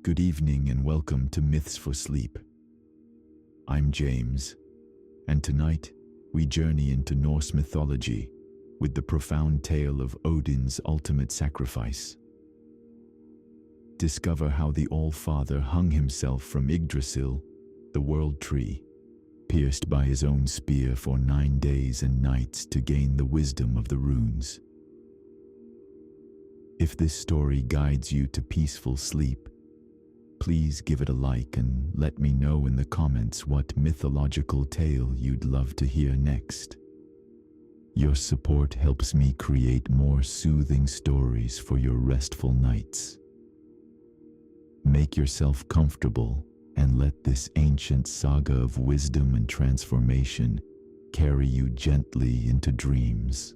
Good evening and welcome to Myths for Sleep. I'm James, and tonight we journey into Norse mythology with the profound tale of Odin's ultimate sacrifice. Discover how the All-Father hung himself from Yggdrasil, the world tree, pierced by his own spear for 9 days and nights to gain the wisdom of the runes. If this story guides you to peaceful sleep, please give it a like and let me know in the comments what mythological tale you'd love to hear next. Your support helps me create more soothing stories for your restful nights. Make yourself comfortable and let this ancient saga of wisdom and transformation carry you gently into dreams.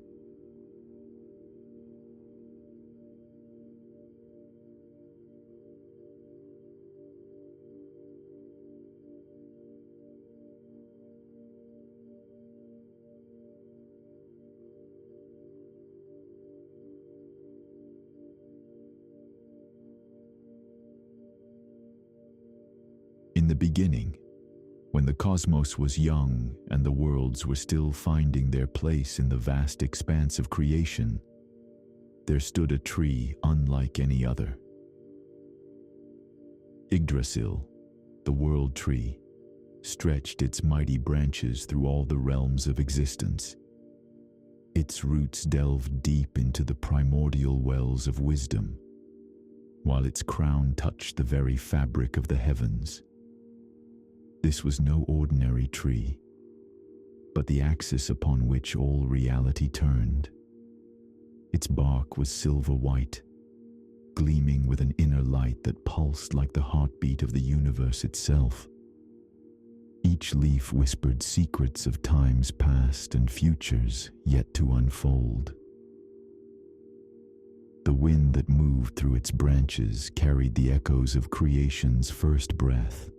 In the beginning, when the cosmos was young and the worlds were still finding their place in the vast expanse of creation, there stood a tree unlike any other. Yggdrasil, the world tree, stretched its mighty branches through all the realms of existence. Its roots delved deep into the primordial wells of wisdom, while its crown touched the very fabric of the heavens. This was no ordinary tree, but the axis upon which all reality turned. Its bark was silver white, gleaming with an inner light that pulsed like the heartbeat of the universe itself. Each leaf whispered secrets of times past and futures yet to unfold. The wind that moved through its branches carried the echoes of creation's first breath.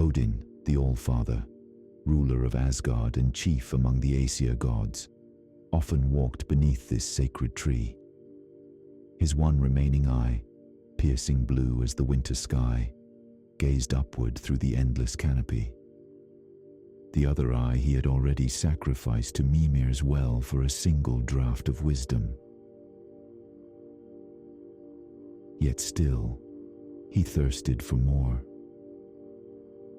Odin, the All-Father, ruler of Asgard and chief among the Aesir gods, often walked beneath this sacred tree. His one remaining eye, piercing blue as the winter sky, gazed upward through the endless canopy. The other eye he had already sacrificed to Mimir's well for a single draught of wisdom. Yet still, he thirsted for more.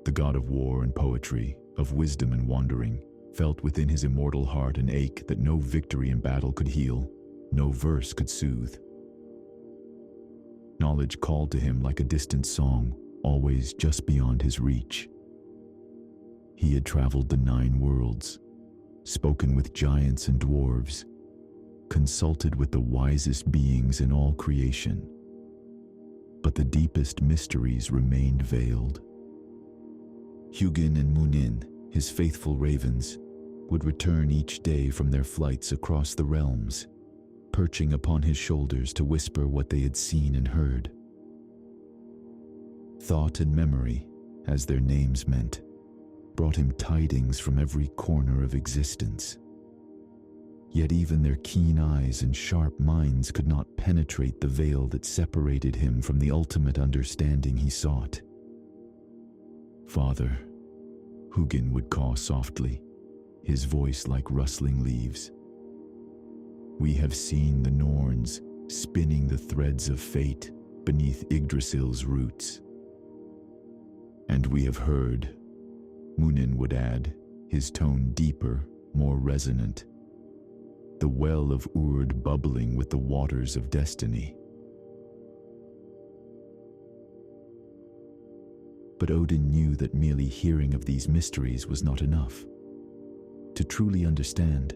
The god of war and poetry, of wisdom and wandering, felt within his immortal heart an ache that no victory in battle could heal, no verse could soothe. Knowledge called to him like a distant song, always just beyond his reach. He had traveled the 9 worlds, spoken with giants and dwarves, consulted with the wisest beings in all creation. But the deepest mysteries remained veiled. Hugin and Munin, his faithful ravens, would return each day from their flights across the realms, perching upon his shoulders to whisper what they had seen and heard. Thought and memory, as their names meant, brought him tidings from every corner of existence. Yet even their keen eyes and sharp minds could not penetrate the veil that separated him from the ultimate understanding he sought. "Father," Hugin would caw softly, his voice like rustling leaves. "We have seen the Norns spinning the threads of fate beneath Yggdrasil's roots. And we have heard," Munin would add, his tone deeper, more resonant, "the well of Urd bubbling with the waters of destiny." But Odin knew that merely hearing of these mysteries was not enough. To truly understand,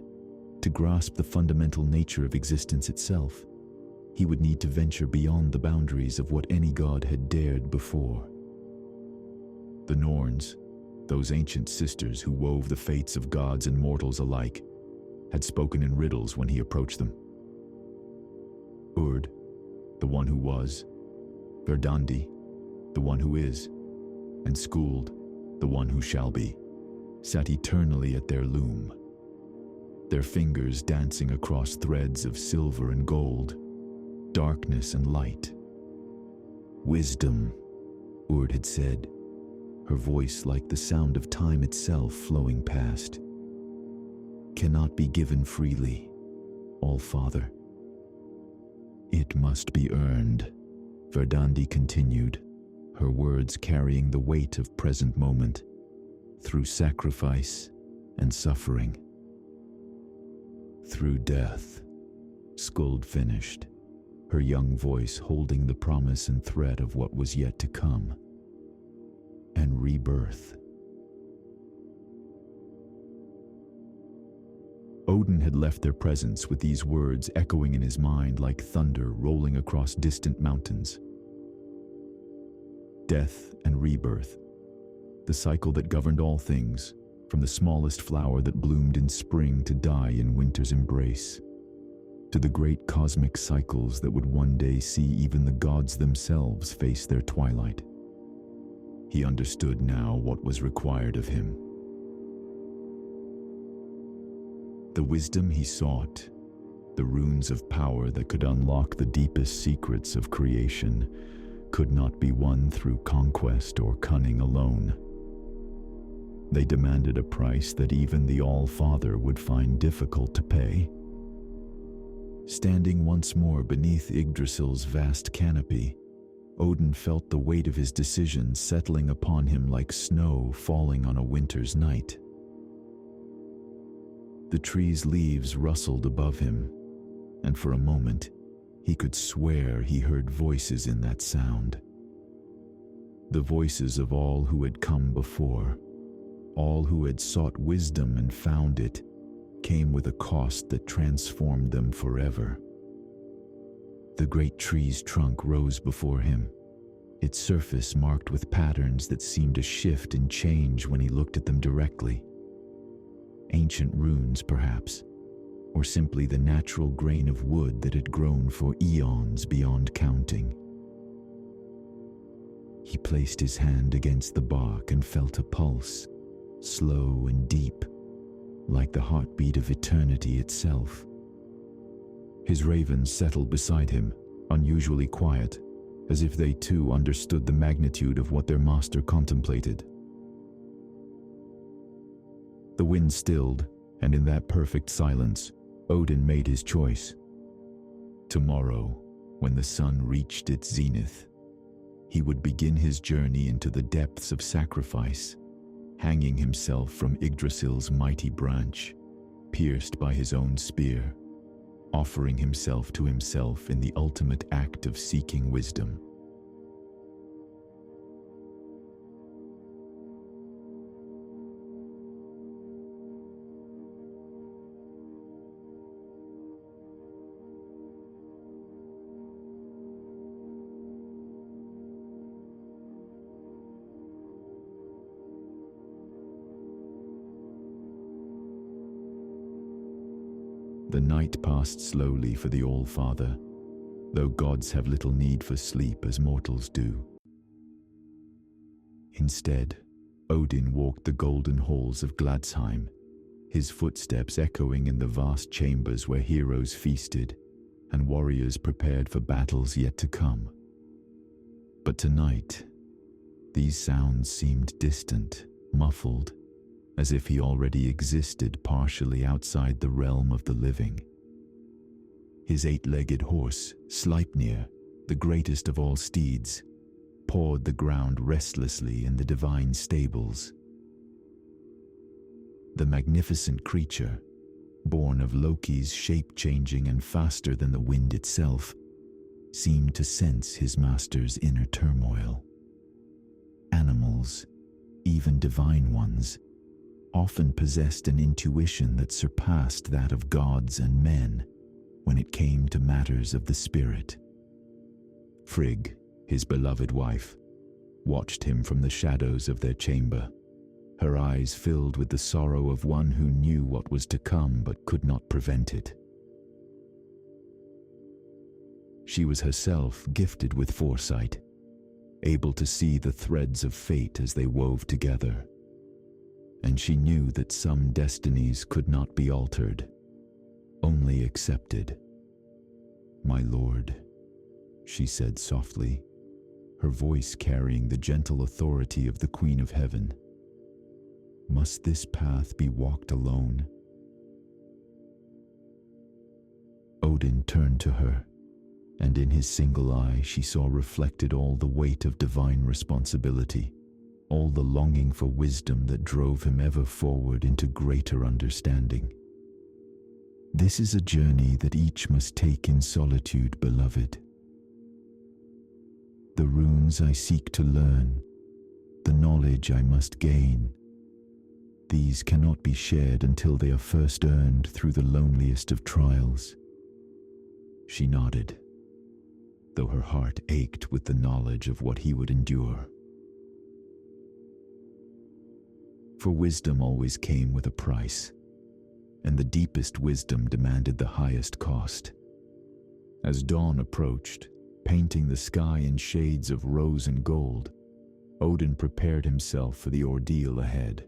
to grasp the fundamental nature of existence itself, he would need to venture beyond the boundaries of what any god had dared before. The Norns, those ancient sisters who wove the fates of gods and mortals alike, had spoken in riddles when he approached them. Urd, the one who was, Verdandi, the one who is, and Skuld, the one who shall be, sat eternally at their loom, their fingers dancing across threads of silver and gold, darkness and light. Wisdom, Urd had said, her voice like the sound of time itself flowing past, cannot be given freely, All-Father. It must be earned, Verdandi continued, her words carrying the weight of present moment, through sacrifice and suffering. Through death, Skuld finished, her young voice holding the promise and threat of what was yet to come, and rebirth. Odin had left their presence with these words echoing in his mind like thunder rolling across distant mountains. Death and rebirth, the cycle that governed all things, from the smallest flower that bloomed in spring to die in winter's embrace, to the great cosmic cycles that would one day see even the gods themselves face their twilight. He understood now what was required of him. The wisdom he sought, the runes of power that could unlock the deepest secrets of creation, could not be won through conquest or cunning alone. They demanded a price that even the All-Father would find difficult to pay. Standing once more beneath Yggdrasil's vast canopy, Odin felt the weight of his decision settling upon him like snow falling on a winter's night. The tree's leaves rustled above him, and for a moment, he could swear he heard voices in that sound. The voices of all who had come before, all who had sought wisdom and found it, came with a cost that transformed them forever. The great tree's trunk rose before him, its surface marked with patterns that seemed to shift and change when he looked at them directly. Ancient runes, perhaps, or simply the natural grain of wood that had grown for eons beyond counting. He placed his hand against the bark and felt a pulse, slow and deep, like the heartbeat of eternity itself. His ravens settled beside him, unusually quiet, as if they too understood the magnitude of what their master contemplated. The wind stilled, and in that perfect silence, Odin made his choice. Tomorrow, when the sun reached its zenith, he would begin his journey into the depths of sacrifice, hanging himself from Yggdrasil's mighty branch, pierced by his own spear, offering himself to himself in the ultimate act of seeking wisdom. The night passed slowly for the All-Father, though gods have little need for sleep as mortals do. Instead, Odin walked the golden halls of Gladsheim, his footsteps echoing in the vast chambers where heroes feasted and warriors prepared for battles yet to come. But tonight, these sounds seemed distant, muffled, as if he already existed partially outside the realm of the living. His eight-legged horse, Sleipnir, the greatest of all steeds, pawed the ground restlessly in the divine stables. The magnificent creature, born of Loki's shape-changing and faster than the wind itself, seemed to sense his master's inner turmoil. Animals, even divine ones, often possessed an intuition that surpassed that of gods and men when it came to matters of the spirit. Frigg, his beloved wife, watched him from the shadows of their chamber, her eyes filled with the sorrow of one who knew what was to come but could not prevent it. She was herself gifted with foresight, able to see the threads of fate as they wove together. And she knew that some destinies could not be altered, only accepted. "My lord," she said softly, her voice carrying the gentle authority of the Queen of Heaven. Must this path be walked alone? Odin turned to her, and in his single eye she saw reflected all the weight of divine responsibility, all the longing for wisdom that drove him ever forward into greater understanding. This is a journey that each must take in solitude, beloved. The runes I seek to learn, the knowledge I must gain, these cannot be shared until they are first earned through the loneliest of trials. She nodded, though her heart ached with the knowledge of what he would endure. For wisdom always came with a price, and the deepest wisdom demanded the highest cost. As dawn approached, painting the sky in shades of rose and gold, Odin prepared himself for the ordeal ahead.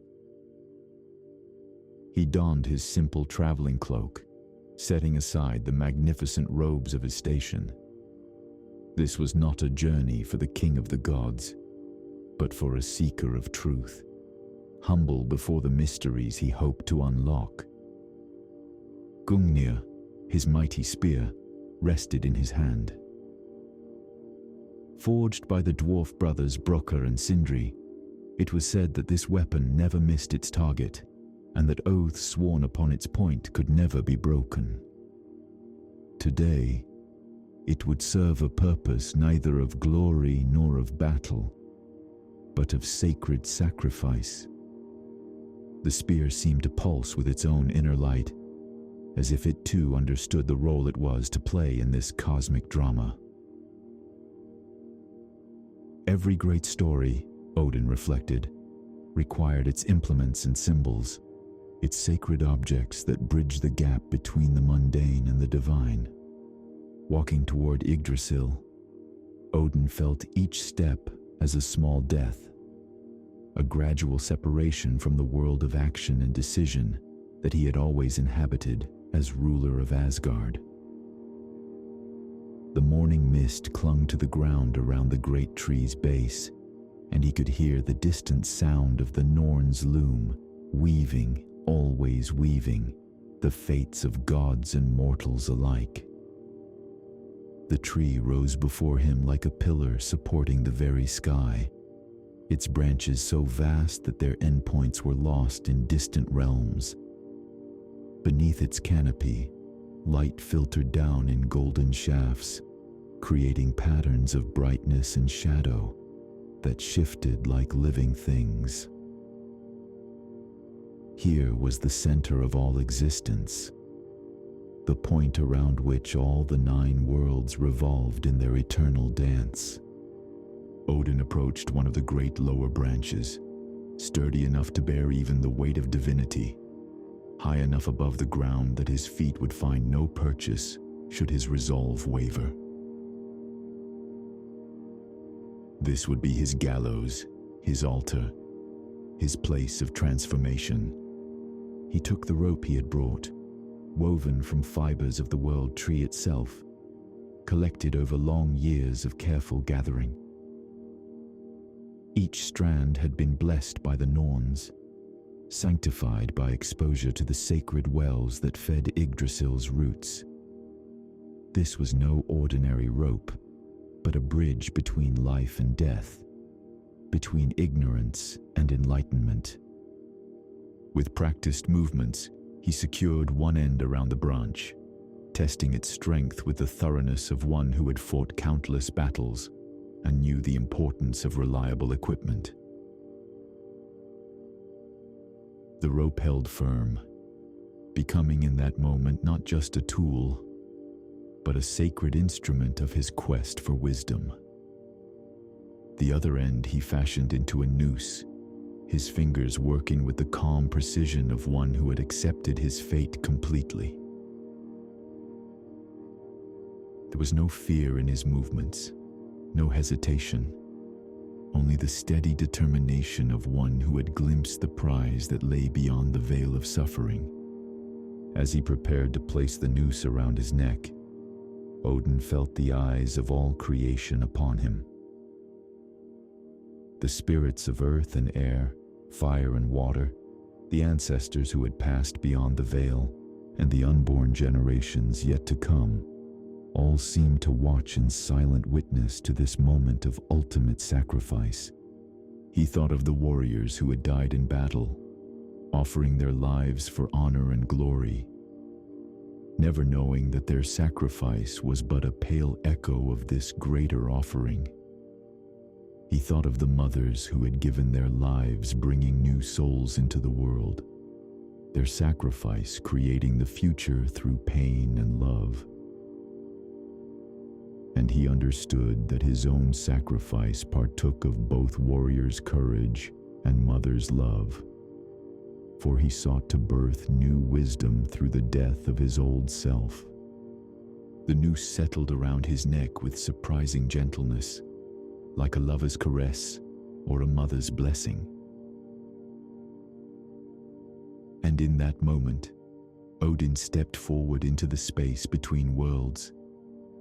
He donned his simple traveling cloak, setting aside the magnificent robes of his station. This was not a journey for the king of the gods, but for a seeker of truth, humble before the mysteries he hoped to unlock. Gungnir, his mighty spear, rested in his hand. Forged by the dwarf brothers Brokkr and Sindri, it was said that this weapon never missed its target, and that oaths sworn upon its point could never be broken. Today, it would serve a purpose neither of glory nor of battle, but of sacred sacrifice. The spear seemed to pulse with its own inner light, as if it too understood the role it was to play in this cosmic drama. Every great story, Odin reflected, required its implements and symbols, its sacred objects that bridge the gap between the mundane and the divine. Walking toward Yggdrasil, Odin felt each step as a small death, a gradual separation from the world of action and decision that he had always inhabited as ruler of Asgard. The morning mist clung to the ground around the great tree's base, and he could hear the distant sound of the Norn's loom, weaving, always weaving, the fates of gods and mortals alike. The tree rose before him like a pillar supporting the very sky, its branches so vast that their endpoints were lost in distant realms. Beneath its canopy, light filtered down in golden shafts, creating patterns of brightness and shadow that shifted like living things. Here was the center of all existence, the point around which all the 9 worlds revolved in their eternal dance. Odin approached one of the great lower branches, sturdy enough to bear even the weight of divinity, high enough above the ground that his feet would find no purchase should his resolve waver. This would be his gallows, his altar, his place of transformation. He took the rope he had brought, woven from fibers of the world tree itself, collected over long years of careful gathering. Each strand had been blessed by the Norns, sanctified by exposure to the sacred wells that fed Yggdrasil's roots. This was no ordinary rope, but a bridge between life and death, between ignorance and enlightenment. With practiced movements, he secured one end around the branch, testing its strength with the thoroughness of one who had fought countless battles and knew the importance of reliable equipment. The rope held firm, becoming in that moment not just a tool, but a sacred instrument of his quest for wisdom. The other end he fashioned into a noose, his fingers working with the calm precision of one who had accepted his fate completely. There was no fear in his movements, no hesitation, only the steady determination of one who had glimpsed the prize that lay beyond the veil of suffering. As he prepared to place the noose around his neck, Odin felt the eyes of all creation upon him. The spirits of earth and air, fire and water, the ancestors who had passed beyond the veil, and the unborn generations yet to come, all seemed to watch in silent witness to this moment of ultimate sacrifice. He thought of the warriors who had died in battle, offering their lives for honor and glory, never knowing that their sacrifice was but a pale echo of this greater offering. He thought of the mothers who had given their lives bringing new souls into the world, their sacrifice creating the future through pain and love. And he understood that his own sacrifice partook of both warriors' courage and mother's love, for he sought to birth new wisdom through the death of his old self. The noose settled around his neck with surprising gentleness, like a lover's caress or a mother's blessing. And in that moment, Odin stepped forward into the space between worlds,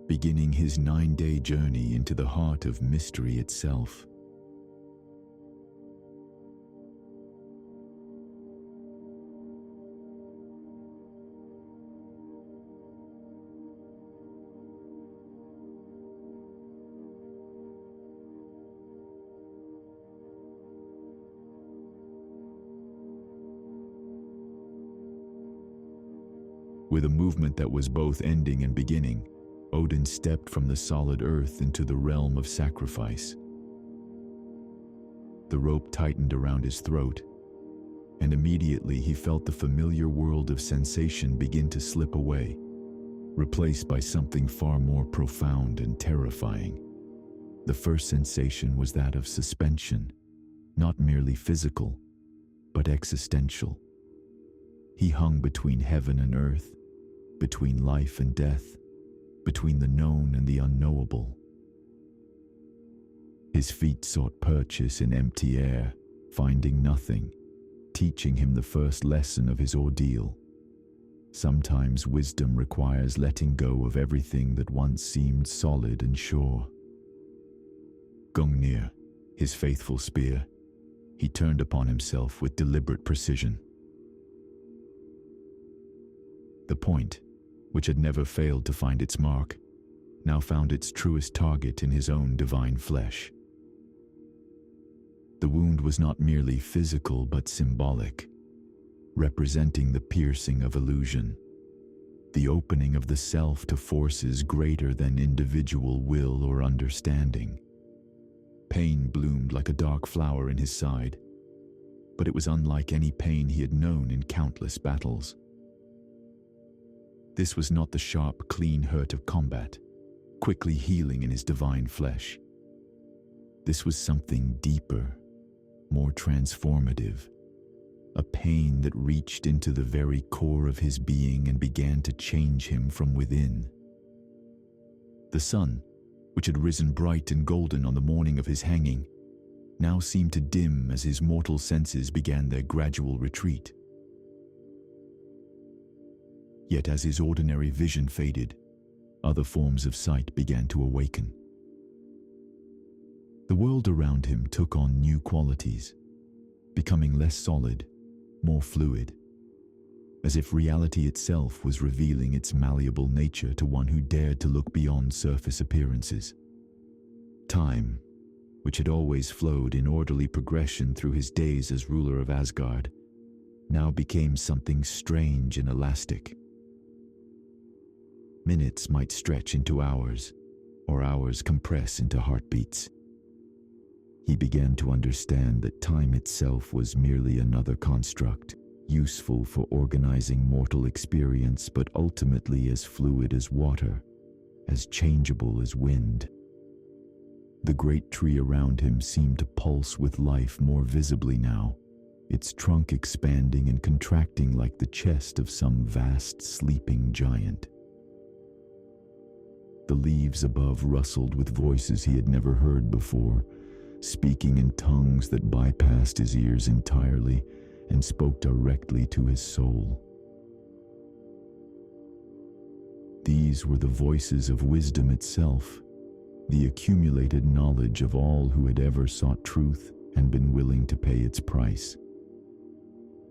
beginning his 9-day journey into the heart of mystery itself. With a movement that was both ending and beginning, Odin stepped from the solid earth into the realm of sacrifice. The rope tightened around his throat, and immediately he felt the familiar world of sensation begin to slip away, replaced by something far more profound and terrifying. The first sensation was that of suspension, not merely physical, but existential. He hung between heaven and earth, between life and death, between the known and the unknowable. His feet sought purchase in empty air, finding nothing, teaching him the first lesson of his ordeal. Sometimes wisdom requires letting go of everything that once seemed solid and sure. Gungnir, his faithful spear, he turned upon himself with deliberate precision. The point, which had never failed to find its mark, now found its truest target in his own divine flesh. The wound was not merely physical but symbolic, representing the piercing of illusion, the opening of the self to forces greater than individual will or understanding. Pain bloomed like a dark flower in his side, but it was unlike any pain he had known in countless battles. This was not the sharp, clean hurt of combat, quickly healing in his divine flesh. This was something deeper, more transformative, a pain that reached into the very core of his being and began to change him from within. The sun, which had risen bright and golden on the morning of his hanging, now seemed to dim as his mortal senses began their gradual retreat. Yet as his ordinary vision faded, other forms of sight began to awaken. The world around him took on new qualities, becoming less solid, more fluid, as if reality itself was revealing its malleable nature to one who dared to look beyond surface appearances. Time, which had always flowed in orderly progression through his days as ruler of Asgard, now became something strange and elastic. Minutes might stretch into hours, or hours compress into heartbeats. He began to understand that time itself was merely another construct, useful for organizing mortal experience, but ultimately as fluid as water, as changeable as wind. The great tree around him seemed to pulse with life more visibly now, its trunk expanding and contracting like the chest of some vast sleeping giant. The leaves above rustled with voices he had never heard before, speaking in tongues that bypassed his ears entirely and spoke directly to his soul. These were the voices of wisdom itself, the accumulated knowledge of all who had ever sought truth and been willing to pay its price.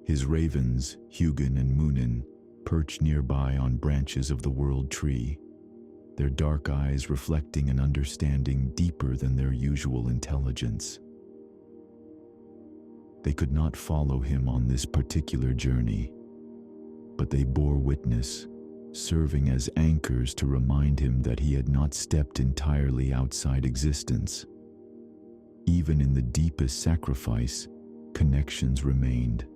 His ravens, Hugin and Munin, perched nearby on branches of the world tree, their dark eyes reflecting an understanding deeper than their usual intelligence. They could not follow him on this particular journey, but they bore witness, serving as anchors to remind him that he had not stepped entirely outside existence. Even in the deepest sacrifice, connections remained,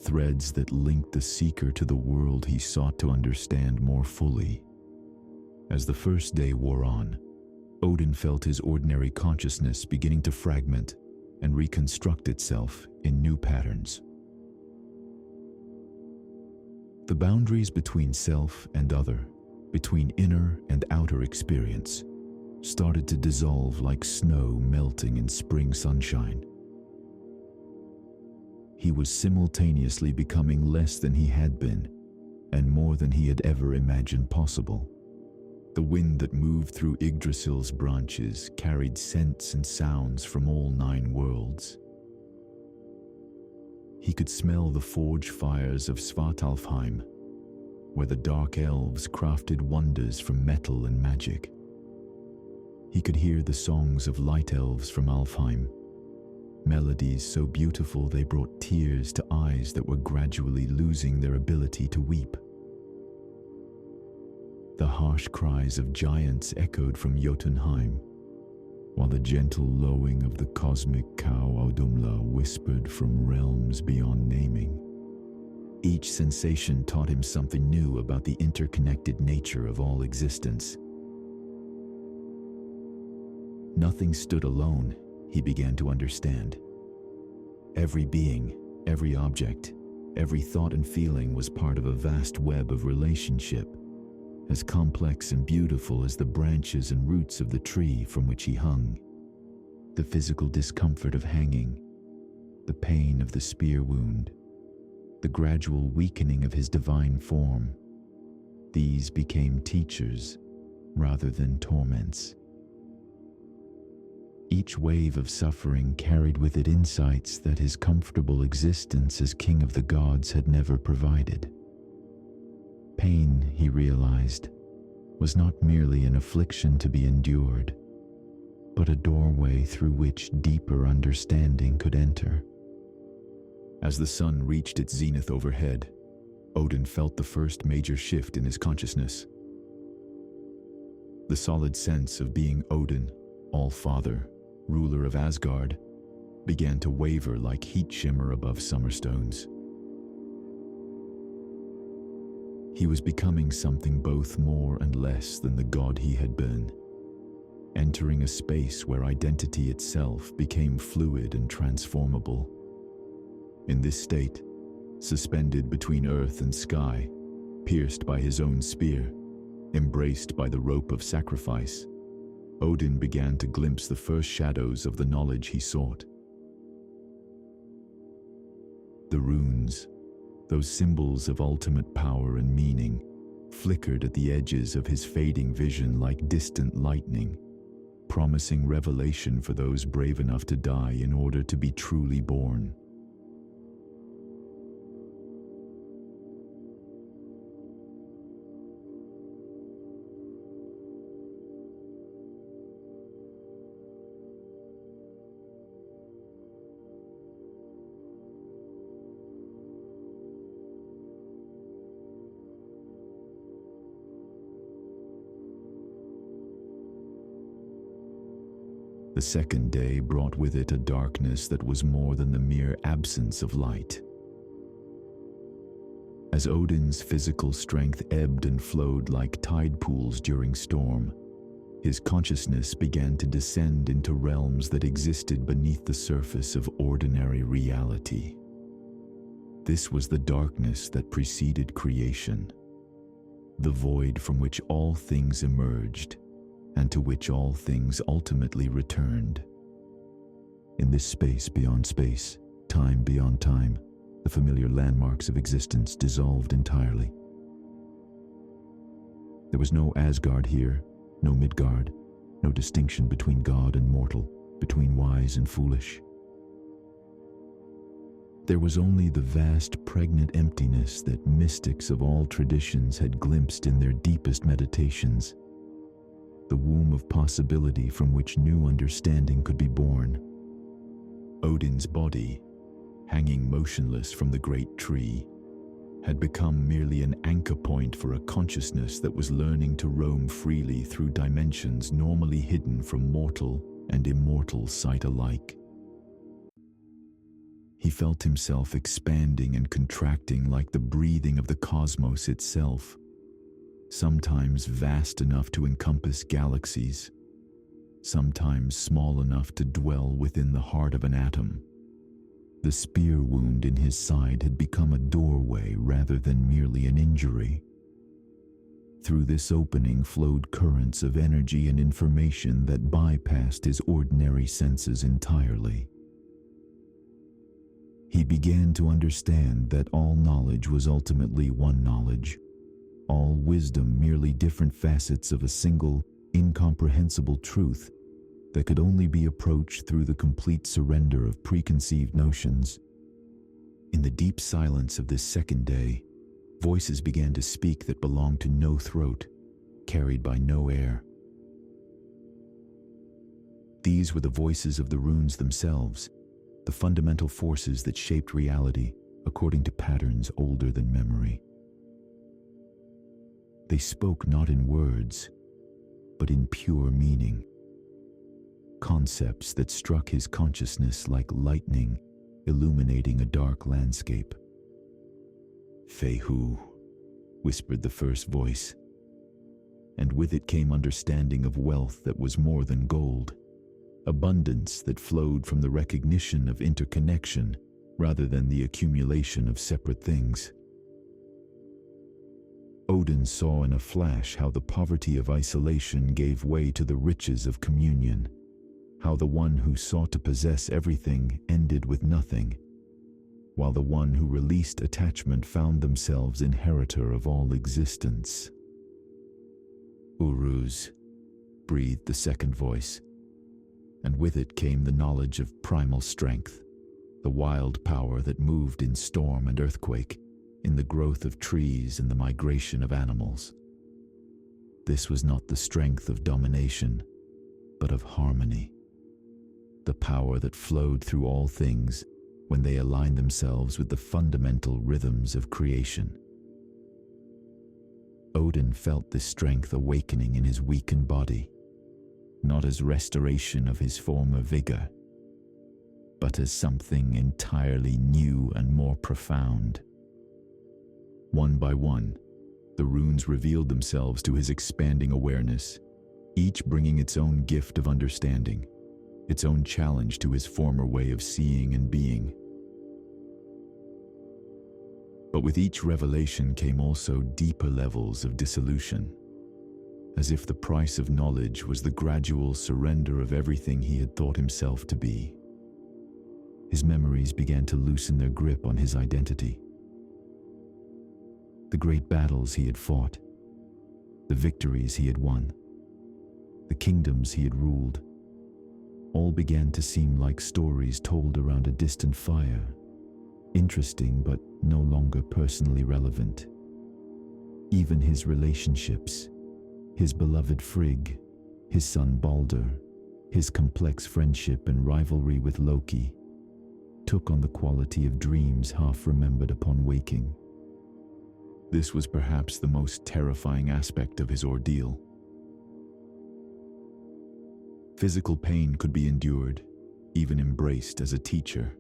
threads that linked the seeker to the world he sought to understand more fully. As the first day wore on, Odin felt his ordinary consciousness beginning to fragment and reconstruct itself in new patterns. The boundaries between self and other, between inner and outer experience, started to dissolve like snow melting in spring sunshine. He was simultaneously becoming less than he had been, and more than he had ever imagined possible. The wind that moved through Yggdrasil's branches carried scents and sounds from all 9 worlds. He could smell the forge fires of Svartalfheim, where the dark elves crafted wonders from metal and magic. He could hear the songs of light elves from Alfheim, melodies so beautiful they brought tears to eyes that were gradually losing their ability to weep. The harsh cries of giants echoed from Jotunheim, while the gentle lowing of the cosmic cow Audumla whispered from realms beyond naming. Each sensation taught him something new about the interconnected nature of all existence. Nothing stood alone, he began to understand. Every being, every object, every thought and feeling was part of a vast web of relationship, as complex and beautiful as the branches and roots of the tree from which he hung. The physical discomfort of hanging, the pain of the spear wound, the gradual weakening of his divine form, these became teachers rather than torments. Each wave of suffering carried with it insights that his comfortable existence as king of the gods had never provided. Pain, he realized, was not merely an affliction to be endured, but a doorway through which deeper understanding could enter. As the sun reached its zenith overhead, Odin felt the first major shift in his consciousness. The solid sense of being Odin, All-Father, ruler of Asgard, began to waver like heat shimmer above summer stones. He was becoming something both more and less than the god he had been, entering a space where identity itself became fluid and transformable. In this state, suspended between earth and sky, pierced by his own spear, embraced by the rope of sacrifice, Odin began to glimpse the first shadows of the knowledge he sought. The runes, those symbols of ultimate power and meaning, flickered at the edges of his fading vision like distant lightning, promising revelation for those brave enough to die in order to be truly born. The second day brought with it a darkness that was more than the mere absence of light. As Odin's physical strength ebbed and flowed like tide pools during storm, his consciousness began to descend into realms that existed beneath the surface of ordinary reality. This was the darkness that preceded creation, the void from which all things emerged, and to which all things ultimately returned. In this space beyond space, time beyond time, the familiar landmarks of existence dissolved entirely. There was no Asgard here, no Midgard, no distinction between God and mortal, between wise and foolish. There was only the vast, pregnant emptiness that mystics of all traditions had glimpsed in their deepest meditations, the womb of possibility from which new understanding could be born. Odin's body, hanging motionless from the great tree, had become merely an anchor point for a consciousness that was learning to roam freely through dimensions normally hidden from mortal and immortal sight alike. He felt himself expanding and contracting like the breathing of the cosmos itself, sometimes vast enough to encompass galaxies, sometimes small enough to dwell within the heart of an atom. The spear wound in his side had become a doorway rather than merely an injury. Through this opening flowed currents of energy and information that bypassed his ordinary senses entirely. He began to understand that all knowledge was ultimately one knowledge, all wisdom merely different facets of a single, incomprehensible truth that could only be approached through the complete surrender of preconceived notions. In the deep silence of this second day, voices began to speak that belonged to no throat, carried by no air. These were the voices of the runes themselves, the fundamental forces that shaped reality according to patterns older than memory. They spoke not in words, but in pure meaning. Concepts that struck his consciousness like lightning, illuminating a dark landscape. "Fehu," whispered the first voice, and with it came understanding of wealth that was more than gold, abundance that flowed from the recognition of interconnection rather than the accumulation of separate things. Odin saw in a flash how the poverty of isolation gave way to the riches of communion, how the one who sought to possess everything ended with nothing, while the one who released attachment found themselves inheritor of all existence. "Uruz," breathed the second voice, and with it came the knowledge of primal strength, the wild power that moved in storm and earthquake, in the growth of trees and the migration of animals. This was not the strength of domination, but of harmony, the power that flowed through all things when they aligned themselves with the fundamental rhythms of creation. Odin felt this strength awakening in his weakened body, not as restoration of his former vigor, but as something entirely new and more profound. One by one, the runes revealed themselves to his expanding awareness, each bringing its own gift of understanding, its own challenge to his former way of seeing and being. But with each revelation came also deeper levels of dissolution, as if the price of knowledge was the gradual surrender of everything he had thought himself to be. His memories began to loosen their grip on his identity. The great battles he had fought, the victories he had won, the kingdoms he had ruled, all began to seem like stories told around a distant fire, interesting but no longer personally relevant. Even his relationships, his beloved Frigg, his son Balder, his complex friendship and rivalry with Loki, took on the quality of dreams half remembered upon waking. This was perhaps the most terrifying aspect of his ordeal. Physical pain could be endured, even embraced as a teacher.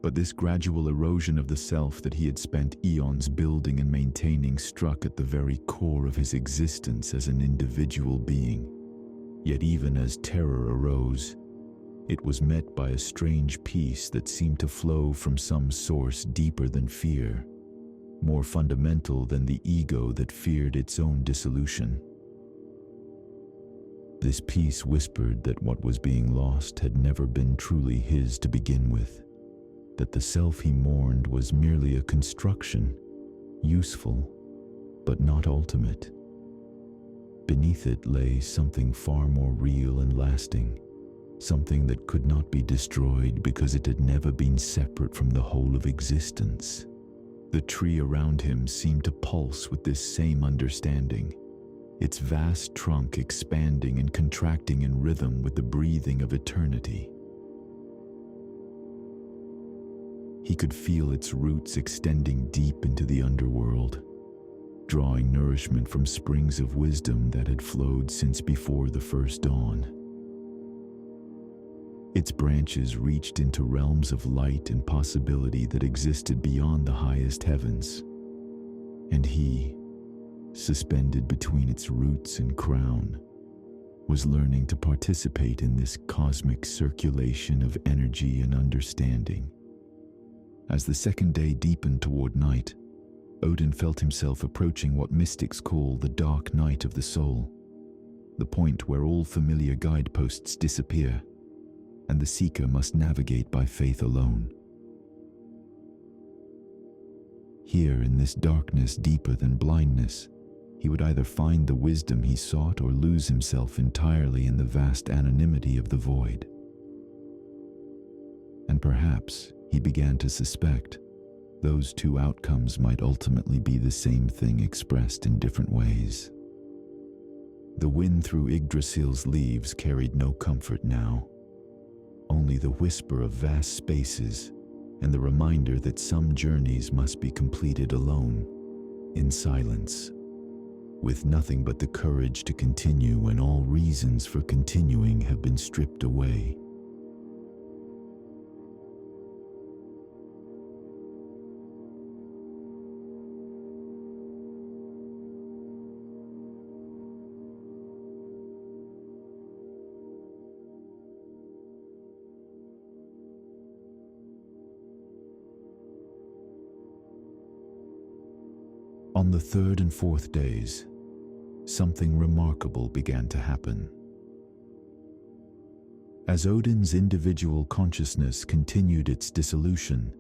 But this gradual erosion of the self that he had spent eons building and maintaining struck at the very core of his existence as an individual being. Yet even as terror arose, it was met by a strange peace that seemed to flow from some source deeper than fear, more fundamental than the ego that feared its own dissolution. This peace whispered that what was being lost had never been truly his to begin with, that the self he mourned was merely a construction, useful, but not ultimate. beneath it lay something far more real and lasting, something that could not be destroyed because it had never been separate from the whole of existence. The tree around him seemed to pulse with this same understanding, its vast trunk expanding and contracting in rhythm with the breathing of eternity. He could feel its roots extending deep into the underworld, drawing nourishment from springs of wisdom that had flowed since before the first dawn. Its branches reached into realms of light and possibility that existed beyond the highest heavens, and he, suspended between its roots and crown, was learning to participate in this cosmic circulation of energy and understanding. As the second day deepened toward night, Odin felt himself approaching what mystics call the dark night of the soul, the point where all familiar guideposts disappear, and the seeker must navigate by faith alone. Here in this darkness deeper than blindness, he would either find the wisdom he sought or lose himself entirely in the vast anonymity of the void. And perhaps, he began to suspect, those two outcomes might ultimately be the same thing expressed in different ways. The wind through Yggdrasil's leaves carried no comfort now, only the whisper of vast spaces and the reminder that some journeys must be completed alone, in silence, with nothing but the courage to continue when all reasons for continuing have been stripped away. On the third and fourth days, something remarkable began to happen. As Odin's individual consciousness continued its dissolution,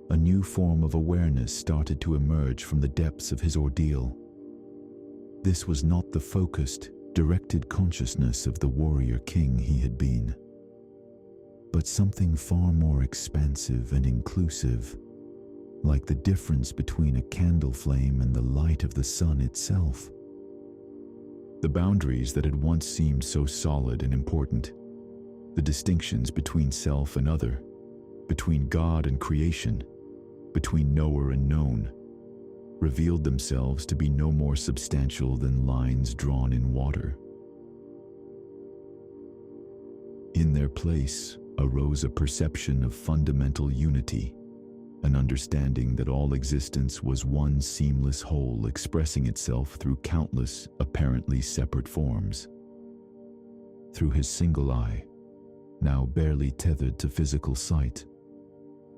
a new form of awareness started to emerge from the depths of his ordeal. This was not the focused, directed consciousness of the warrior king he had been, but something far more expansive and inclusive, like the difference between a candle flame and the light of the sun itself. The boundaries that had once seemed so solid and important, the distinctions between self and other, between God and creation, between knower and known, revealed themselves to be no more substantial than lines drawn in water. In their place arose a perception of fundamental unity, an understanding that all existence was one seamless whole expressing itself through countless, apparently separate forms. Through his single eye, now barely tethered to physical sight,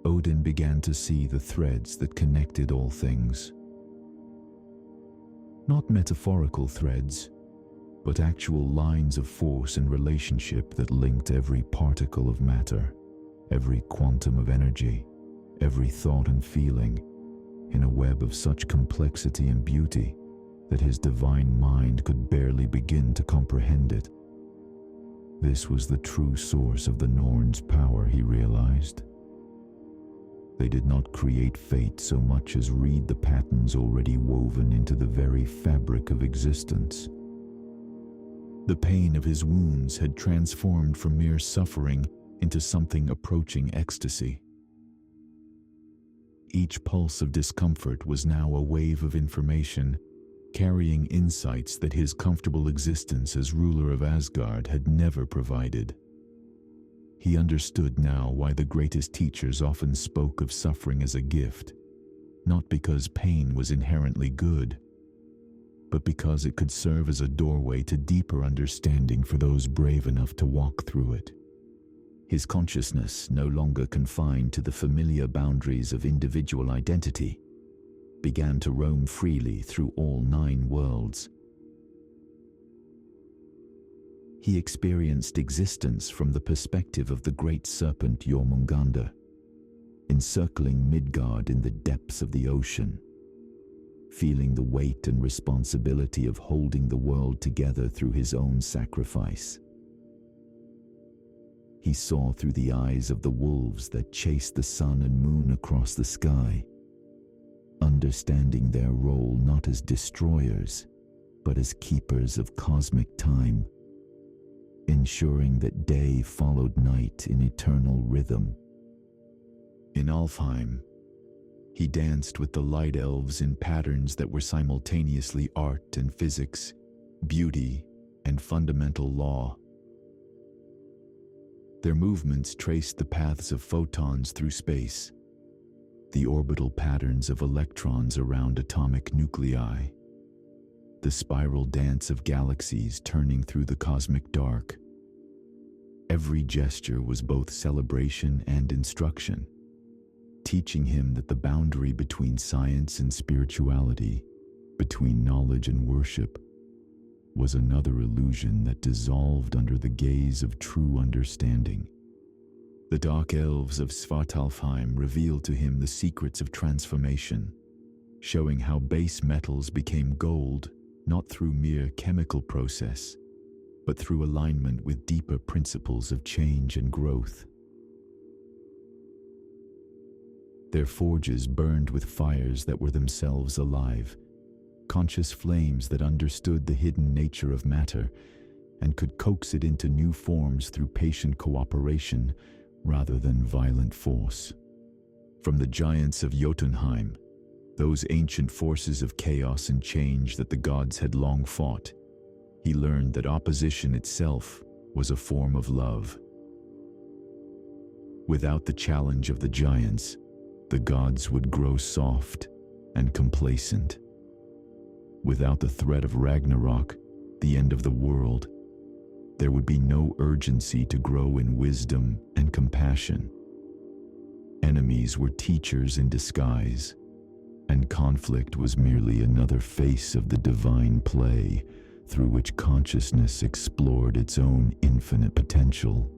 Odin began to see the threads that connected all things. Not metaphorical threads, but actual lines of force and relationship that linked every particle of matter, every quantum of energy, every thought and feeling, in a web of such complexity and beauty that his divine mind could barely begin to comprehend it. This was the true source of the Norns' power, he realized. They did not create fate so much as read the patterns already woven into the very fabric of existence. The pain of his wounds had transformed from mere suffering into something approaching ecstasy. Each pulse of discomfort was now a wave of information, carrying insights that his comfortable existence as ruler of Asgard had never provided. He understood now why the greatest teachers often spoke of suffering as a gift, not because pain was inherently good, but because it could serve as a doorway to deeper understanding for those brave enough to walk through it. His consciousness, no longer confined to the familiar boundaries of individual identity, began to roam freely through all 9 worlds. He experienced existence from the perspective of the great serpent Jormungandr, encircling Midgard in the depths of the ocean. feeling the weight and responsibility of holding the world together through his own sacrifice. He saw through the eyes of the wolves that chased the sun and moon across the sky, understanding their role not as destroyers, but as keepers of cosmic time, ensuring that day followed night in eternal rhythm. In Alfheim, he danced with the light elves in patterns that were simultaneously art and physics, beauty and fundamental law. Their movements traced the paths of photons through space, the orbital patterns of electrons around atomic nuclei, the spiral dance of galaxies turning through the cosmic dark. Every gesture was both celebration and instruction, teaching him that the boundary between science and spirituality, between knowledge and worship, was another illusion that dissolved under the gaze of true understanding. The dark elves of Svartalfheim revealed to him the secrets of transformation, showing how base metals became gold not through mere chemical process, but through alignment with deeper principles of change and growth. Their forges burned with fires that were themselves alive, conscious flames that understood the hidden nature of matter and could coax it into new forms through patient cooperation rather than violent force. From the giants of Jotunheim, those ancient forces of chaos and change that the gods had long fought, he learned that opposition itself was a form of love. Without the challenge of the giants, the gods would grow soft and complacent. Without the threat of Ragnarok, the end of the world, there would be no urgency to grow in wisdom and compassion. Enemies were teachers in disguise, and conflict was merely another face of the divine play through which consciousness explored its own infinite potential.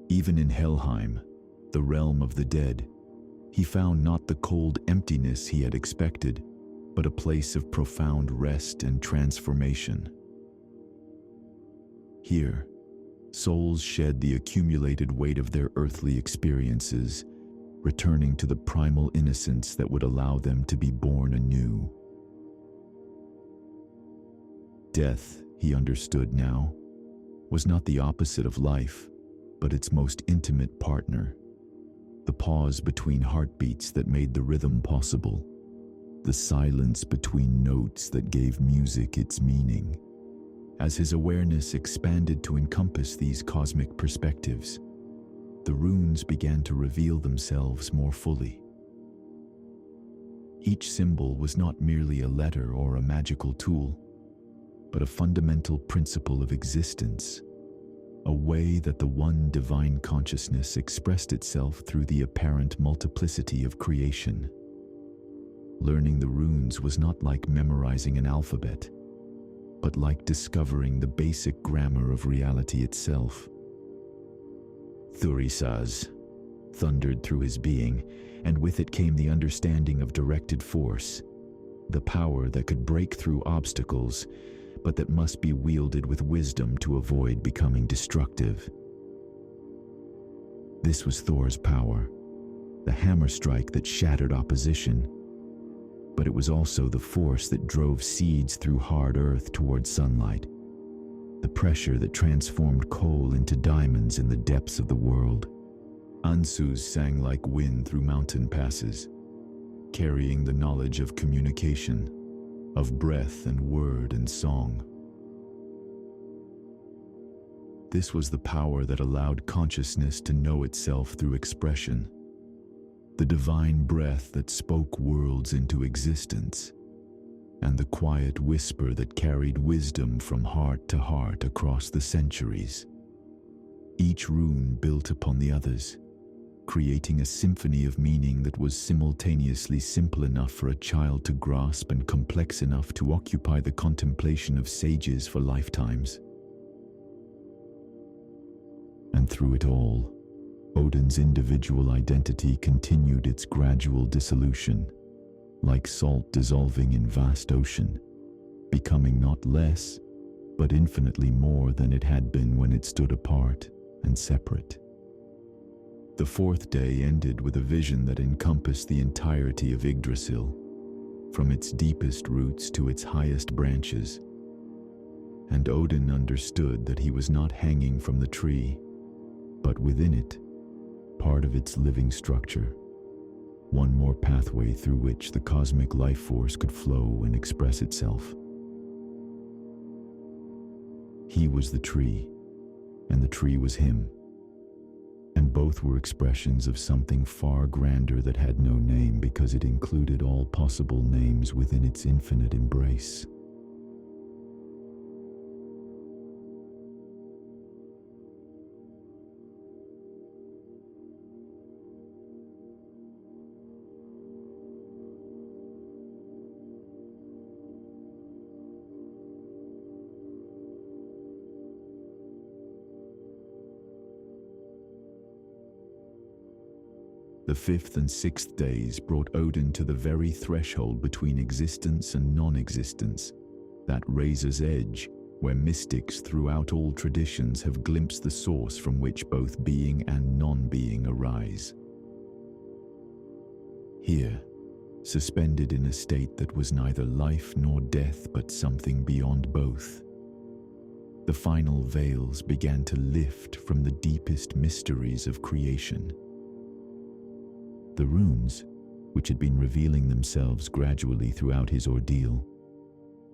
Even in Helheim, the realm of the dead, he found not the cold emptiness he had expected, but a place of profound rest and transformation. Here, souls shed the accumulated weight of their earthly experiences, returning to the primal innocence that would allow them to be born anew. Death, he understood now, was not the opposite of life, but its most intimate partner. The pause between heartbeats that made the rhythm possible, the silence between notes that gave music its meaning. As his awareness expanded to encompass these cosmic perspectives, the runes began to reveal themselves more fully. Each symbol was not merely a letter or a magical tool, but a fundamental principle of existence, a way that the one divine consciousness expressed itself through the apparent multiplicity of creation. Learning the runes was not like memorizing an alphabet, but like discovering the basic grammar of reality itself. Thurisaz thundered through his being, and with it came the understanding of directed force, the power that could break through obstacles, but that must be wielded with wisdom to avoid becoming destructive. This was Thor's power, the hammer strike that shattered opposition, but it was also the force that drove seeds through hard earth toward sunlight, the pressure that transformed coal into diamonds in the depths of the world. Ansus sang like wind through mountain passes, carrying the knowledge of communication, of breath and word and song. This was the power that allowed consciousness to know itself through expression, the divine breath that spoke worlds into existence, and the quiet whisper that carried wisdom from heart to heart across the centuries. Each rune built upon the others, creating a symphony of meaning that was simultaneously simple enough for a child to grasp and complex enough to occupy the contemplation of sages for lifetimes. And through it all, Odin's individual identity continued its gradual dissolution, like salt dissolving in vast ocean, becoming not less, but infinitely more than it had been when it stood apart and separate. The fourth day ended with a vision that encompassed the entirety of Yggdrasil, from its deepest roots to its highest branches, and Odin understood that he was not hanging from the tree, but within it, part of its living structure, one more pathway through which the cosmic life force could flow and express itself. He was the tree, and the tree was him, and both were expressions of something far grander that had no name because it included all possible names within its infinite embrace. The fifth and sixth days brought Odin to the very threshold between existence and non-existence, that razor's edge where mystics throughout all traditions have glimpsed the source from which both being and non-being arise. Here, suspended in a state that was neither life nor death but something beyond both, the final veils began to lift from the deepest mysteries of creation. The runes, which had been revealing themselves gradually throughout his ordeal,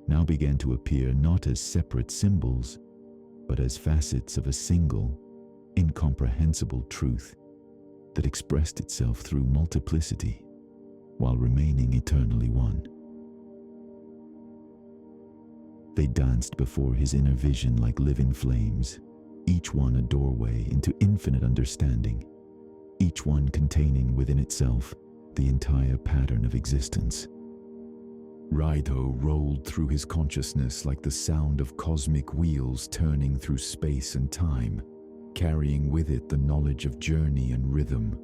now began to appear not as separate symbols, but as facets of a single, incomprehensible truth that expressed itself through multiplicity while remaining eternally one. They danced before his inner vision like living flames, each one a doorway into infinite understanding, each one containing within itself the entire pattern of existence. Raido rolled through his consciousness like the sound of cosmic wheels turning through space and time, carrying with it the knowledge of journey and rhythm,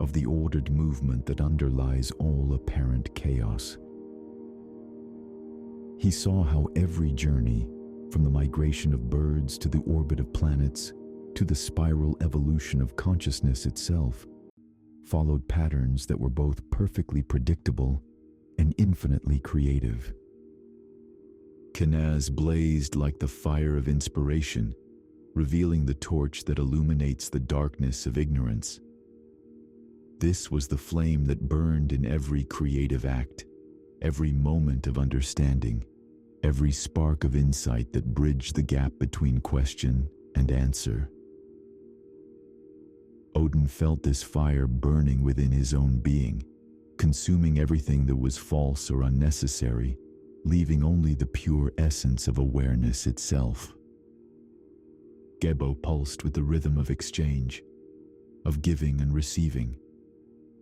of the ordered movement that underlies all apparent chaos. He saw how every journey, from the migration of birds to the orbit of planets, to the spiral evolution of consciousness itself, followed patterns that were both perfectly predictable and infinitely creative. Kenaz blazed like the fire of inspiration, revealing the torch that illuminates the darkness of ignorance. This was the flame that burned in every creative act, every moment of understanding, every spark of insight that bridged the gap between question and answer. Odin felt this fire burning within his own being, consuming everything that was false or unnecessary, leaving only the pure essence of awareness itself. Gebo pulsed with the rhythm of exchange, of giving and receiving,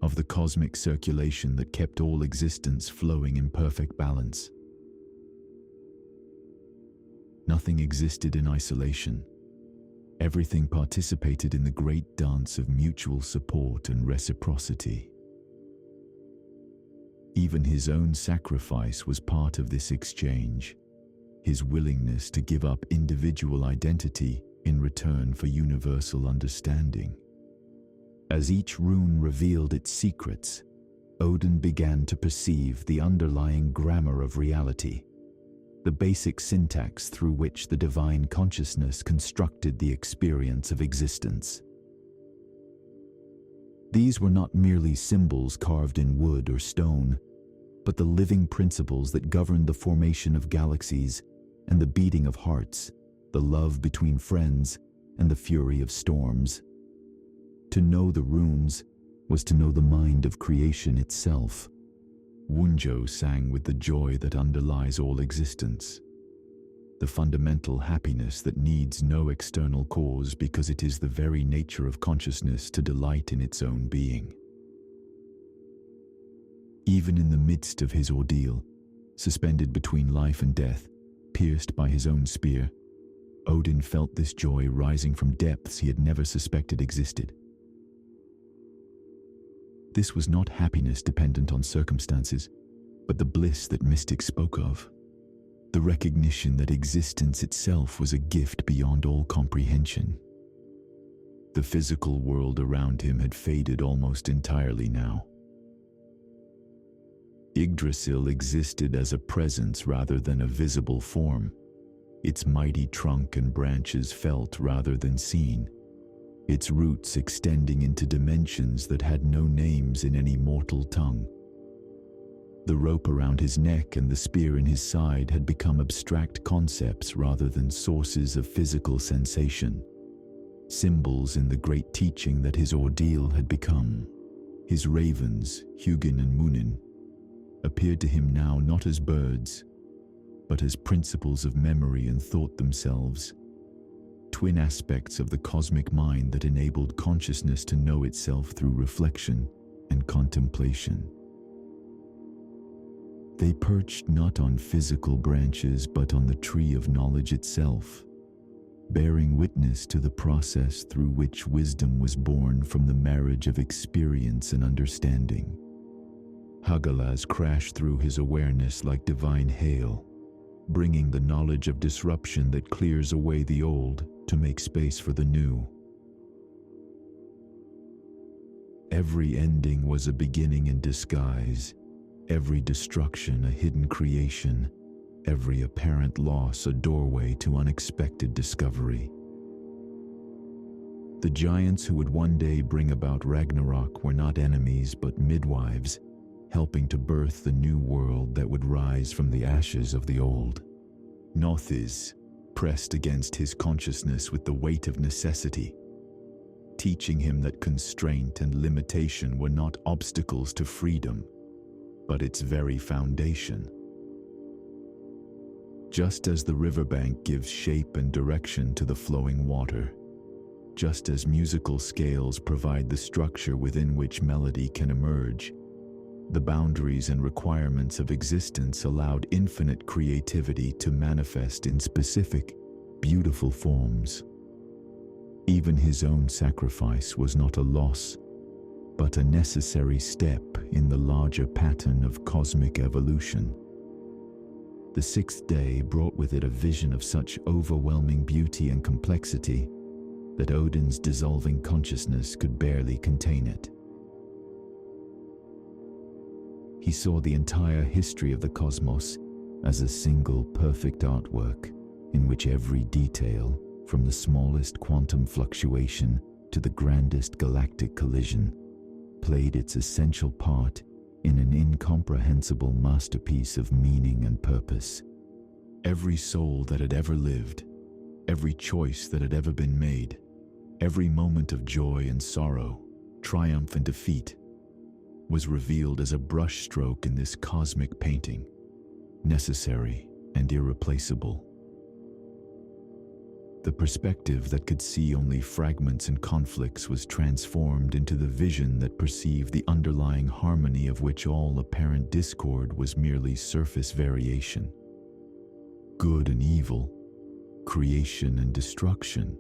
of the cosmic circulation that kept all existence flowing in perfect balance. Nothing existed in isolation. Everything participated in the great dance of mutual support and reciprocity. Even his own sacrifice was part of this exchange, his willingness to give up individual identity in return for universal understanding. As each rune revealed its secrets, Odin began to perceive the underlying grammar of reality, the basic syntax through which the divine consciousness constructed the experience of existence. These were not merely symbols carved in wood or stone, but the living principles that governed the formation of galaxies and the beating of hearts, the love between friends, and the fury of storms. To know the runes was to know the mind of creation itself. Wunjo sang with the joy that underlies all existence, the fundamental happiness that needs no external cause because it is the very nature of consciousness to delight in its own being. Even in the midst of his ordeal, suspended between life and death, pierced by his own spear, Odin felt this joy rising from depths he had never suspected existed. This was not happiness dependent on circumstances, but the bliss that mystics spoke of, the recognition that existence itself was a gift beyond all comprehension. The physical world around him had faded almost entirely now. Yggdrasil existed as a presence rather than a visible form, its mighty trunk and branches felt rather than seen, its roots extending into dimensions that had no names in any mortal tongue. The rope around his neck and the spear in his side had become abstract concepts rather than sources of physical sensation, symbols in the great teaching that his ordeal had become. His ravens, Hugin and Munin, appeared to him now not as birds, but as principles of memory and thought themselves, twin aspects of the cosmic mind that enabled consciousness to know itself through reflection and contemplation. They perched not on physical branches but on the tree of knowledge itself, bearing witness to the process through which wisdom was born from the marriage of experience and understanding. Hagalaz crashed through his awareness like divine hail, bringing the knowledge of disruption that clears away the old to make space for the new. Every ending was a beginning in disguise, every destruction a hidden creation, every apparent loss a doorway to unexpected discovery. The giants who would one day bring about Ragnarok were not enemies but midwives, helping to birth the new world that would rise from the ashes of the old. Nothis pressed against his consciousness with the weight of necessity, teaching him that constraint and limitation were not obstacles to freedom, but its very foundation. Just as the riverbank gives shape and direction to the flowing water, just as musical scales provide the structure within which melody can emerge, the boundaries and requirements of existence allowed infinite creativity to manifest in specific, beautiful forms. Even his own sacrifice was not a loss, but a necessary step in the larger pattern of cosmic evolution. The sixth day brought with it a vision of such overwhelming beauty and complexity that Odin's dissolving consciousness could barely contain it. He saw the entire history of the cosmos as a single perfect artwork in which every detail, from the smallest quantum fluctuation to the grandest galactic collision, played its essential part in an incomprehensible masterpiece of meaning and purpose. Every soul that had ever lived, every choice that had ever been made, every moment of joy and sorrow, triumph and defeat, was revealed as a brushstroke in this cosmic painting, necessary and irreplaceable. The perspective that could see only fragments and conflicts was transformed into the vision that perceived the underlying harmony of which all apparent discord was merely surface variation. Good and evil, creation and destruction,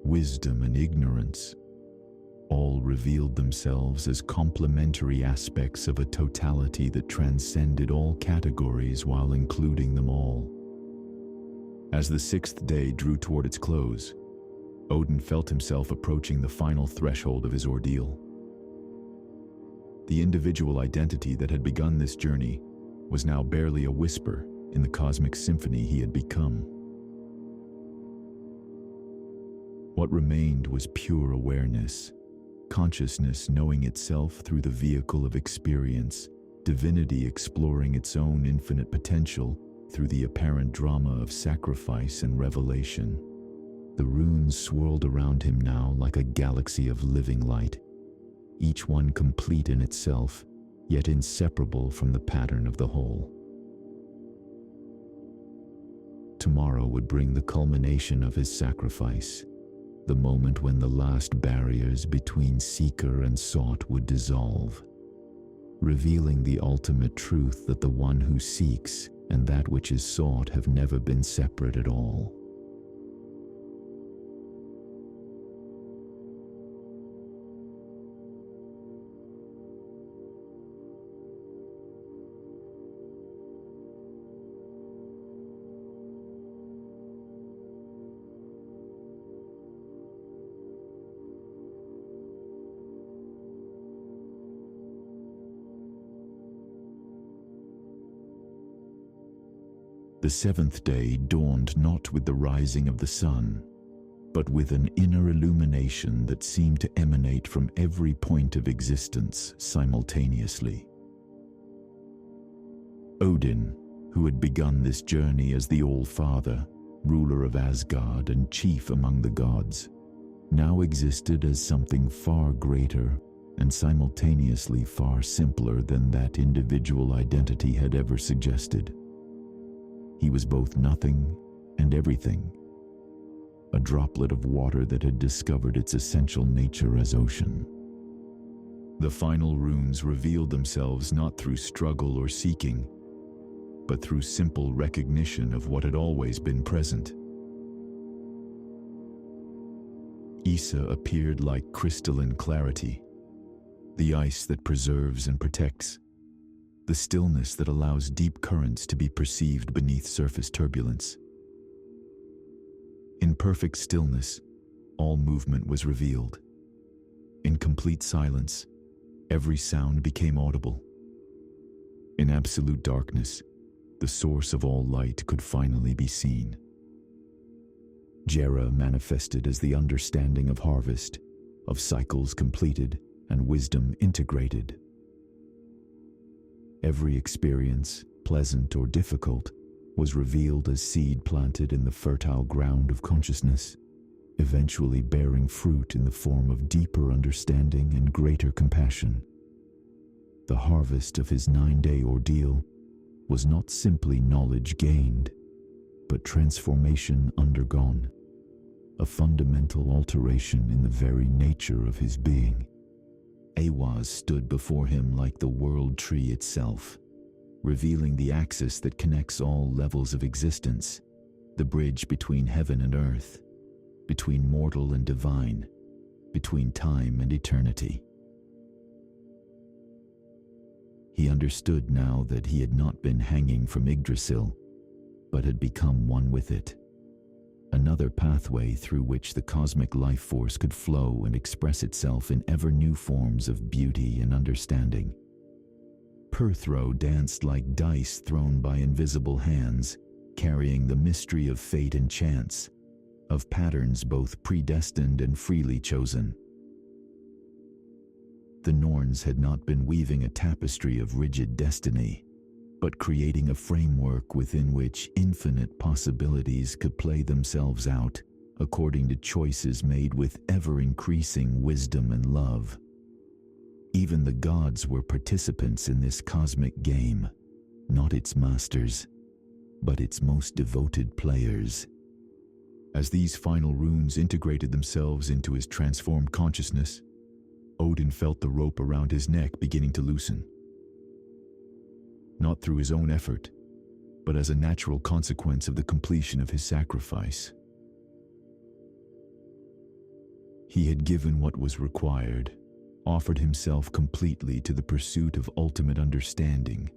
wisdom and ignorance, all revealed themselves as complementary aspects of a totality that transcended all categories while including them all. As the sixth day drew toward its close, Odin felt himself approaching the final threshold of his ordeal. The individual identity that had begun this journey was now barely a whisper in the cosmic symphony he had become. What remained was pure awareness, consciousness knowing itself through the vehicle of experience, divinity exploring its own infinite potential through the apparent drama of sacrifice and revelation. The runes swirled around him now like a galaxy of living light, each one complete in itself, yet inseparable from the pattern of the whole. Tomorrow would bring the culmination of his sacrifice, the moment when the last barriers between seeker and sought would dissolve, revealing the ultimate truth that the one who seeks and that which is sought have never been separate at all. The seventh day dawned not with the rising of the sun, but with an inner illumination that seemed to emanate from every point of existence simultaneously. Odin, who had begun this journey as the All-Father, ruler of Asgard and chief among the gods, now existed as something far greater and simultaneously far simpler than that individual identity had ever suggested. He was both nothing and everything, a droplet of water that had discovered its essential nature as ocean. The final runes revealed themselves not through struggle or seeking, but through simple recognition of what had always been present. Issa appeared like crystalline clarity, the ice that preserves and protects, the stillness that allows deep currents to be perceived beneath surface turbulence. In perfect stillness, all movement was revealed. In complete silence, every sound became audible. In absolute darkness, the source of all light could finally be seen. Jera manifested as the understanding of harvest, of cycles completed, and wisdom integrated. Every experience, pleasant or difficult, was revealed as seed planted in the fertile ground of consciousness, eventually bearing fruit in the form of deeper understanding and greater compassion. The harvest of his 9-day ordeal was not simply knowledge gained, but transformation undergone, a fundamental alteration in the very nature of his being. Awaz stood before him like the world tree itself, revealing the axis that connects all levels of existence, the bridge between heaven and earth, between mortal and divine, between time and eternity. He understood now that he had not been hanging from Yggdrasil, but had become one with it, another pathway through which the cosmic life force could flow and express itself in ever new forms of beauty and understanding. Perthro danced like dice thrown by invisible hands, carrying the mystery of fate and chance, of patterns both predestined and freely chosen. The Norns had not been weaving a tapestry of rigid destiny, but creating a framework within which infinite possibilities could play themselves out according to choices made with ever-increasing wisdom and love. Even the gods were participants in this cosmic game, not its masters, but its most devoted players. As these final runes integrated themselves into his transformed consciousness, Odin felt the rope around his neck beginning to loosen. Not through his own effort, but as a natural consequence of the completion of his sacrifice. He had given what was required, offered himself completely to the pursuit of ultimate understanding,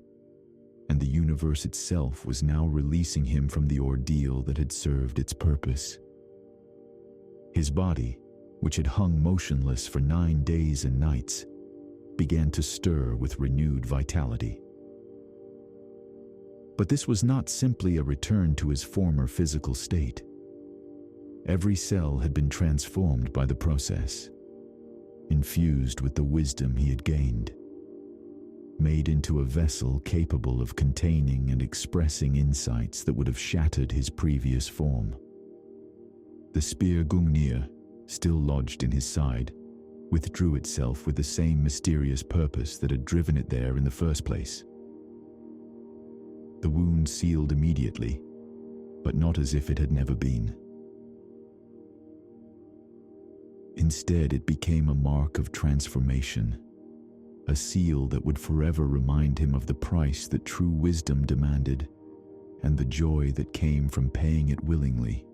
and the universe itself was now releasing him from the ordeal that had served its purpose. His body, which had hung motionless for 9 days and nights, began to stir with renewed vitality. But this was not simply a return to his former physical state. Every cell had been transformed by the process, infused with the wisdom he had gained, made into a vessel capable of containing and expressing insights that would have shattered his previous form. The spear Gungnir, still lodged in his side, withdrew itself with the same mysterious purpose that had driven it there in the first place. The wound sealed immediately, but not as if it had never been. Instead, it became a mark of transformation, a seal that would forever remind him of the price that true wisdom demanded, and the joy that came from paying it willingly.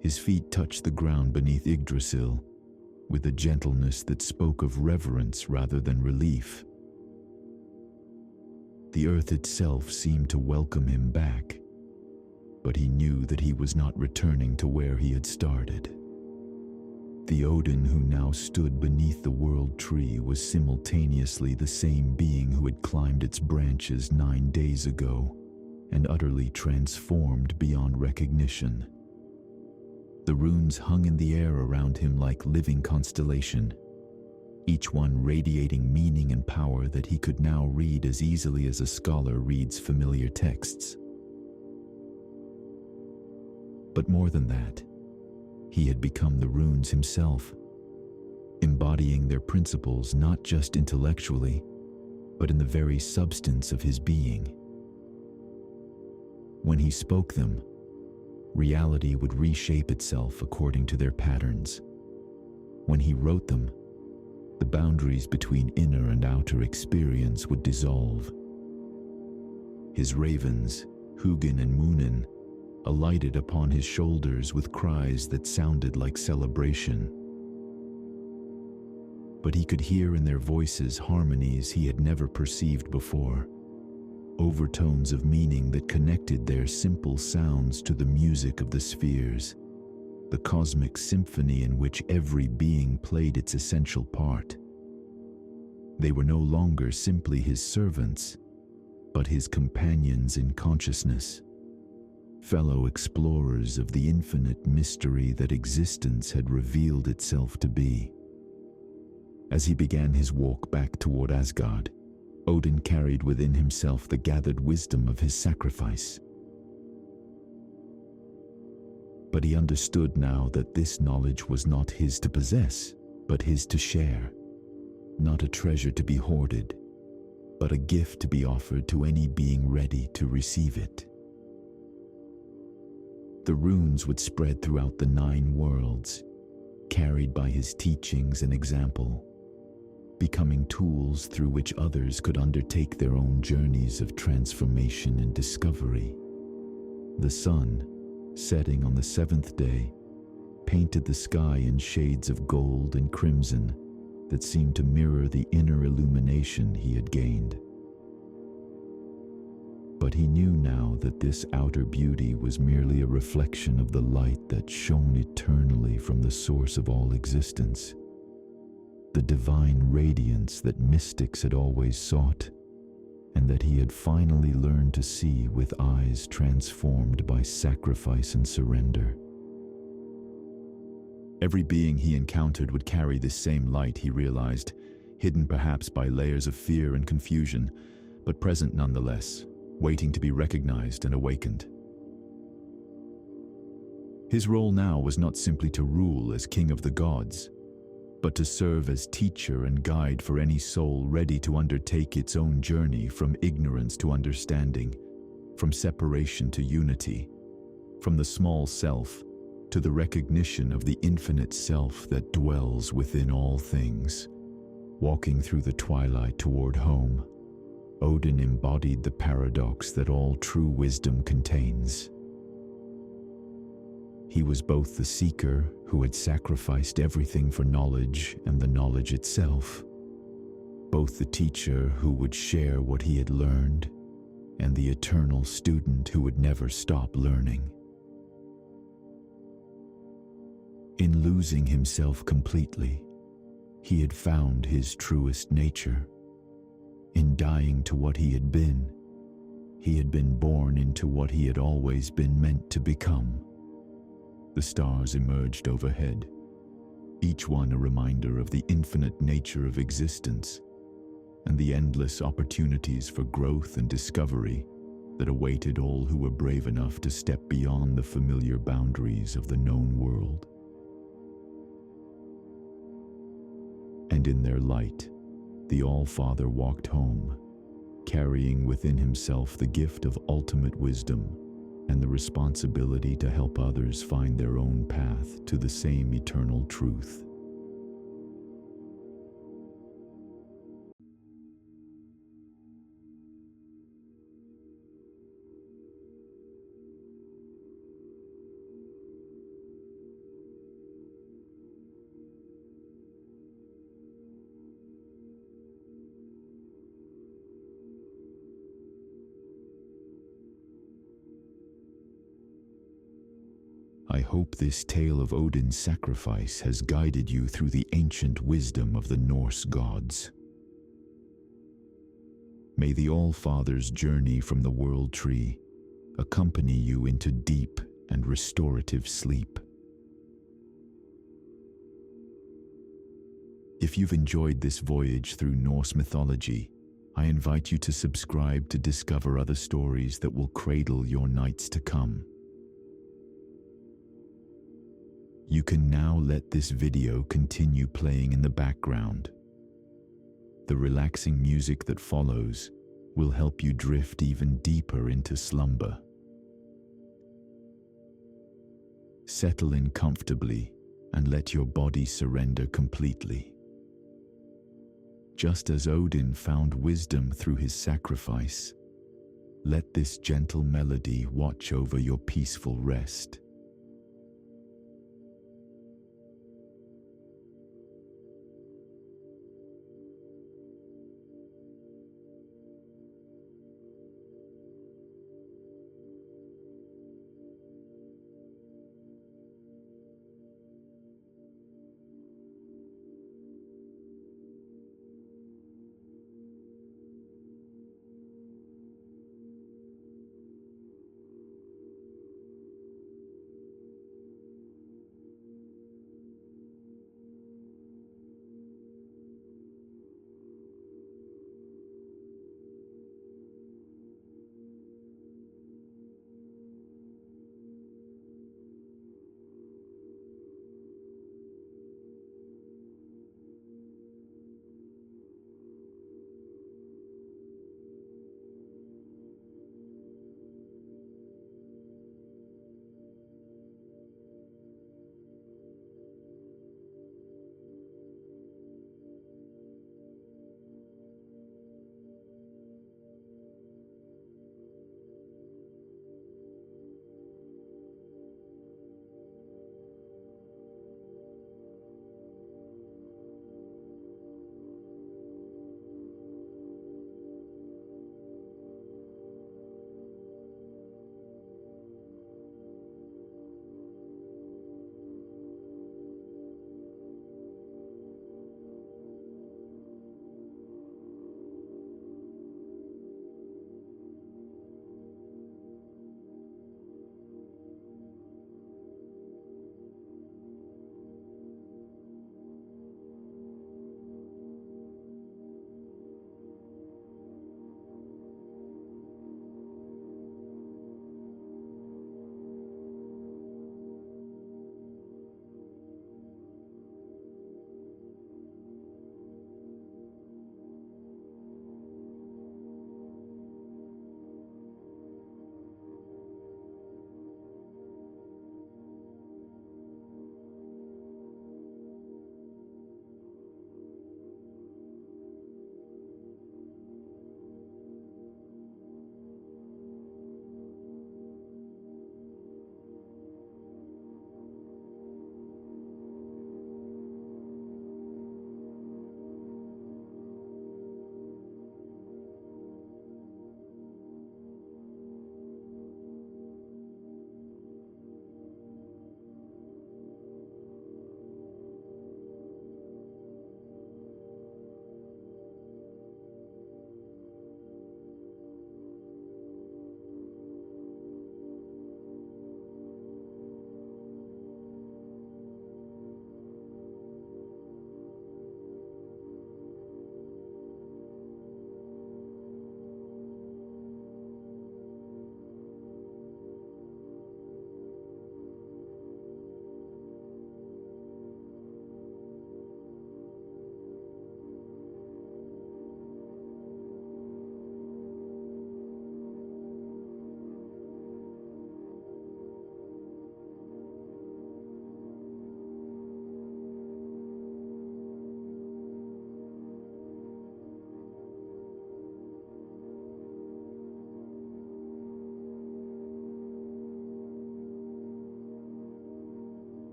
His feet touched the ground beneath Yggdrasil, with a gentleness that spoke of reverence rather than relief. The earth itself seemed to welcome him back, but he knew that he was not returning to where he had started. The Odin who now stood beneath the world tree was simultaneously the same being who had climbed its branches 9 days ago, and utterly transformed beyond recognition. The runes hung in the air around him like living constellation, each one radiating meaning and power that he could now read as easily as a scholar reads familiar texts. But more than that, he had become the runes himself, embodying their principles not just intellectually, but in the very substance of his being. When he spoke them, reality would reshape itself according to their patterns. When he wrote them, the boundaries between inner and outer experience would dissolve. His ravens, Hugin and Munin, alighted upon his shoulders with cries that sounded like celebration. But he could hear in their voices harmonies he had never perceived before, overtones of meaning that connected their simple sounds to the music of the spheres, the cosmic symphony in which every being played its essential part. They were no longer simply his servants, but his companions in consciousness, fellow explorers of the infinite mystery that existence had revealed itself to be. As he began his walk back toward Asgard, Odin carried within himself the gathered wisdom of his sacrifice. But he understood now that this knowledge was not his to possess, but his to share. Not a treasure to be hoarded, but a gift to be offered to any being ready to receive it. The runes would spread throughout the 9 worlds, carried by his teachings and example, becoming tools through which others could undertake their own journeys of transformation and discovery. The sun, setting on the 7th day, painted the sky in shades of gold and crimson that seemed to mirror the inner illumination he had gained. But he knew now that this outer beauty was merely a reflection of the light that shone eternally from the source of all existence, the divine radiance that mystics had always sought, and that he had finally learned to see with eyes transformed by sacrifice and surrender. Every being he encountered would carry this same light, he realized, hidden perhaps by layers of fear and confusion, but present nonetheless, waiting to be recognized and awakened. His role now was not simply to rule as king of the gods, but to serve as teacher and guide for any soul ready to undertake its own journey from ignorance to understanding, from separation to unity, from the small self to the recognition of the infinite self that dwells within all things. Walking through the twilight toward home, Odin embodied the paradox that all true wisdom contains. He was both the seeker who had sacrificed everything for knowledge and the knowledge itself, both the teacher who would share what he had learned, and the eternal student who would never stop learning. In losing himself completely, he had found his truest nature. In dying to what he had been born into what he had always been meant to become. The stars emerged overhead, each one a reminder of the infinite nature of existence and the endless opportunities for growth and discovery that awaited all who were brave enough to step beyond the familiar boundaries of the known world. And in their light, the All-Father walked home, carrying within himself the gift of ultimate wisdom and the responsibility to help others find their own path to the same eternal truth. I hope this tale of Odin's sacrifice has guided you through the ancient wisdom of the Norse gods. May the All-Father's journey from the world tree accompany you into deep and restorative sleep. If you've enjoyed this voyage through Norse mythology, I invite you to subscribe to discover other stories that will cradle your nights to come. You can now let this video continue playing in the background. The relaxing music that follows will help you drift even deeper into slumber. Settle in comfortably and let your body surrender completely. Just as Odin found wisdom through his sacrifice, let this gentle melody watch over your peaceful rest.